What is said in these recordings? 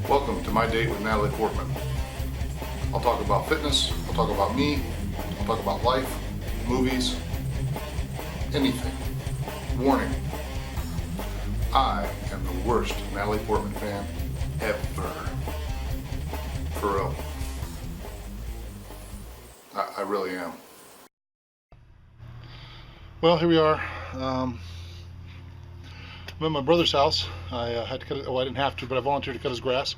Welcome to My Date with Natalie Portman. I'll talk about fitness, I'll talk about me, I'll talk about life, movies, anything. Warning, I am the worst Natalie Portman fan ever. For real. I really am. Well, here we are. I'm at my brother's house. I had to cut it, I didn't have to, but I volunteered to cut his grass.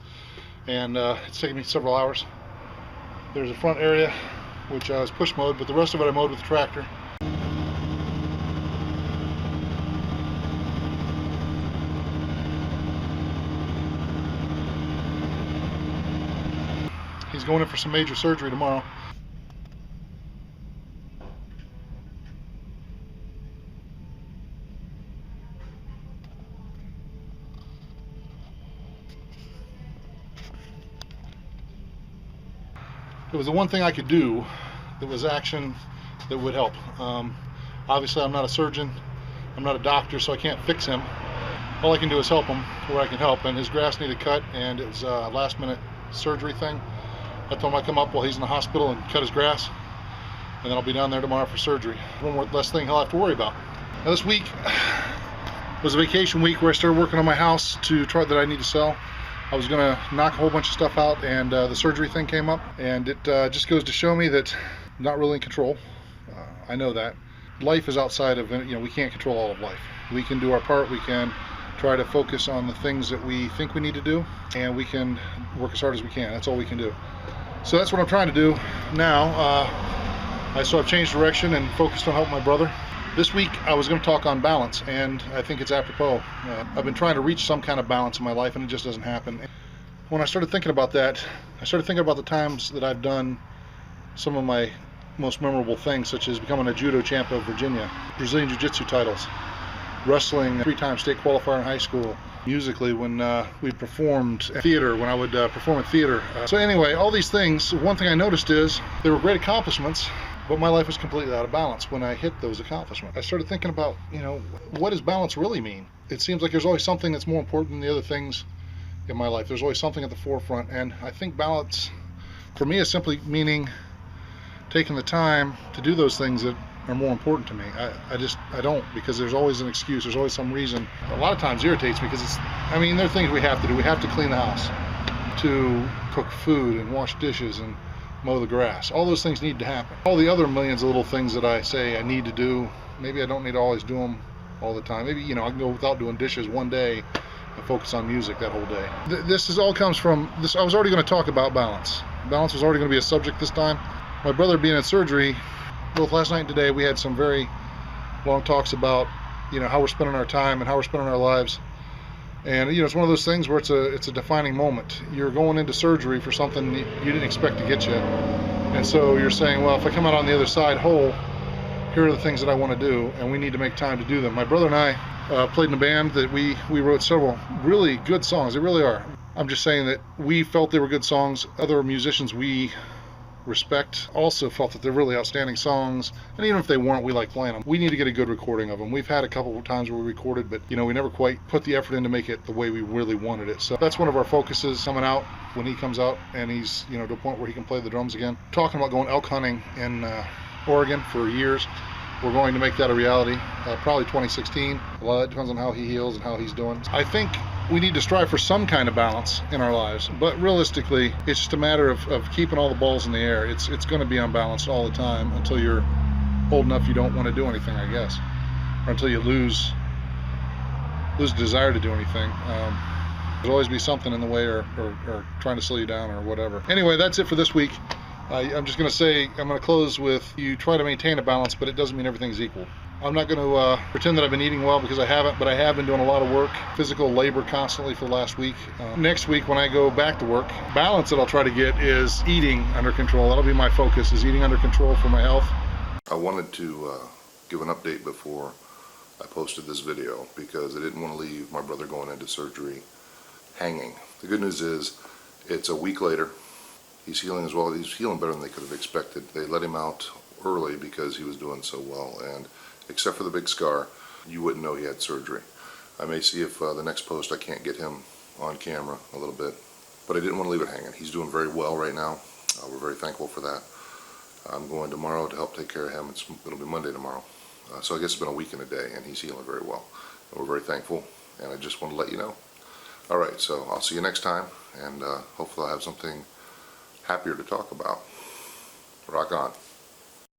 And it's taken me several hours. There's a front area, which I was push mowed, but the rest of it I mowed with the tractor. He's going in for some major surgery tomorrow. It was the one thing I could do that was action that would help. Obviously, I'm not a surgeon, I'm not a doctor, so I can't fix him. All I can do is help him where I can help, and his grass needed cut, and it was a last-minute surgery thing. I told him I'd come up while he's in the hospital and cut his grass, and then I'll be down there tomorrow for surgery. One more less thing he'll have to worry about. Now, this week was a vacation week where I started working on my house that I need to sell. I was going to knock a whole bunch of stuff out, and the surgery thing came up, and it just goes to show me that I'm not really in control. I know that. Life is outside of, we can't control all of life. We can do our part, we can try to focus on the things that we think we need to do, and we can work as hard as we can. That's all we can do. So that's what I'm trying to do now. So I've changed direction and focused on helping my brother. This week I was going to talk on balance, and I think it's apropos. I've been trying to reach some kind of balance in my life, and it just doesn't happen. When I started thinking about that, I started thinking about the times that I've done some of my most memorable things, such as becoming a judo champ of Virginia, Brazilian Jiu-Jitsu titles, wrestling 3-time state qualifier in high school, musically when we performed at theater, when I would perform at theater. So anyway, all these things, one thing I noticed is they were great accomplishments, but my life was completely out of balance when I hit those accomplishments. I started thinking about, what does balance really mean? It seems like there's always something that's more important than the other things in my life. There's always something at the forefront, and I think balance for me is simply meaning taking the time to do those things that are more important to me. I don't, because there's always an excuse, there's always some reason. A lot of times irritates me because there are things we have to do. We have to clean the house, to cook food and wash dishes and mow the grass. All those things need to happen. All the other millions of little things that I say I need to do, maybe I don't need to always do them all the time. Maybe, I can go without doing dishes one day and focus on music that whole day. This all comes from this. I was already going to talk about balance. Balance was already going to be a subject this time. My brother being in surgery, both last night and today, we had some very long talks about, how we're spending our time and how we're spending our lives. And it's one of those things where it's a defining moment. You're going into surgery for something you didn't expect to get you, and so you're saying, well, if I come out on the other side whole, here are the things that I want to do, and we need to make time to do them. My brother and I played in a band that we wrote several really good songs. They really are. I'm just saying that we felt they were good songs. Other musicians we respect also felt that they're really outstanding songs, and even if they weren't, we like playing them. We need to get a good recording of them. We've had a couple of times where we recorded, but we never quite put the effort in to make it the way we really wanted it. So that's one of our focuses coming out when he comes out and he's to a point where he can play the drums again. Talking about going elk hunting in Oregon for years. We're going to make that a reality, probably 2016. A lot of that depends on how he heals and how he's doing. I think we need to strive for some kind of balance in our lives, but realistically, it's just a matter of keeping all the balls in the air. It's going to be unbalanced all the time until you're old enough you don't want to do anything, I guess, or until you lose desire to do anything. There'll always be something in the way or trying to slow you down or whatever. Anyway, that's it for this week. I'm just going to say, I'm going to close with, you try to maintain a balance, but it doesn't mean everything's equal. I'm not going to pretend that I've been eating well, because I haven't, but I have been doing a lot of work, physical labor constantly for the last week. Next week when I go back to work, balance that I'll try to get is eating under control. That'll be my focus, is eating under control for my health. I wanted to give an update before I posted this video, because I didn't want to leave my brother going into surgery hanging. The good news is it's a week later. He's healing as well. He's healing better than they could have expected. They let him out early because he was doing so well, and except for the big scar, you wouldn't know he had surgery. I may see if the next post I can't get him on camera a little bit but I didn't want to leave it hanging. He's doing very well right now. We're very thankful for that. I'm going tomorrow to help take care of him. It'll be Monday tomorrow. So I guess it's been a week and a day, and he's healing very well. And we're very thankful, and I just want to let you know. All right, so I'll see you next time, and hopefully I'll have something happier to talk about. Rock on.